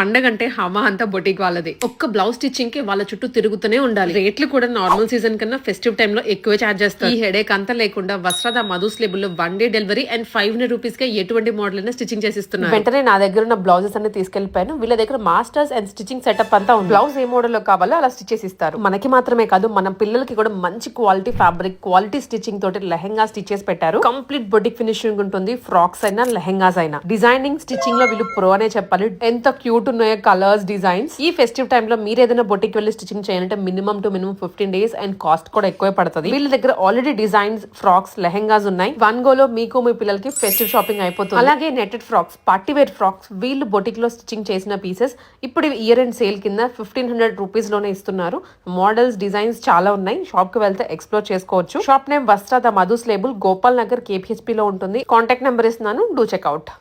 పండగ అంటే హవా అంతా బొటిక్ వాళ్ళది. ఒక్క బ్లౌజ్ స్టిచ్చింగ్ కి వాళ్ళ చుట్టూ తిరుగుతూనే ఉండాలి. రేట్లు కూడా నార్మల్ సీజన్ కన్నా ఫెస్టివ్ టైమ్ లో ఎక్కువ చార్జ్ చేస్తారు. ఈ హెడేక్ అంతా లేకుండా వస్త్రాద మధుస్ లేబుల్ లో 1 డే డెలివరీ అండ్ 500 రూపీస్ కే ఎటువంటి మోడల్ అయినా స్టిచ్చింగ్ చేసిస్తున్నారు. వెంటనే నా దగ్గర ఉన్న బ్లౌజెస్ అన్ని తీసుకెళ్లిపోయాను. వీళ్ళ దగ్గర మాస్టర్స్ అండ్ స్టిచ్చింగ్ సెటప్ అంతా ఉంది. బ్లౌజ్ ఏ మోడల్ లో కావాలో అలా స్టిచ్ చేసి ఇస్తారు. మనకి మాత్రమే కాదు, మన పిల్లలకి కూడా మంచి క్వాలిటీ ఫ్యాబ్రిక్, క్వాలిటీ స్టిచ్చింగ్ తోటి లెహెంగా స్టిచ్ చేసి పెట్టారు. కంప్లీట్ బొటిక్ ఫినిషింగ్ ఉంటుంది. ఫ్రాక్స్ అయినా లెహెంగాస్ అయినా. డిజైనింగ్ స్టిచ్చింగ్ లో వీళ్ళు ప్రో అనే చెప్పాలి. ఎంత క్యూట్ ఉన్నాయో కలర్స్, డిజైన్స్. ఈ ఫెస్టివ్ టైమ్ లో మీరు ఏదైనా బొటిక్ వెళ్ళి స్టిచ్చింగ్ చేయాలంటే మినిమం 15 డేస్ అండ్ కాస్ట్ కూడా ఎక్కువే పడుతుంది. వీళ్ళ దగ్గర ఆల్రెడీ డిజైన్స్, ఫ్రాక్స్, లెహెంగాస్ ఉన్నాయి. వన్ గోలో మీకు మీ పిల్లలకి ఫెస్టివ్ షాపింగ్ అయిపోతుంది. అలాగే netted frocks, party wear frocks వీళ్ళు బొటిక్ లో స్టిచ్చింగ్ చేసిన పీసెస్ ఇప్పుడు ఇయర్ అండ్ సేల్ కింద 1500 రూపీస్ లోనే ఇస్తున్నారు. మోడల్స్, డిజైన్స్ చాలా ఉన్నాయి. షాప్ కి వెళ్తే ఎక్స్ప్లోర్ చేసుకోవచ్చు. షాప్ నేమ్ వస్త్రాద మధుస్ లేబుల్, గోపాల్ నగర్, KPHP లో ఉంటుంది. కాంటాక్ట్ నెంబర్ ఇస్తున్నాను, డూ చెక్అవుట్.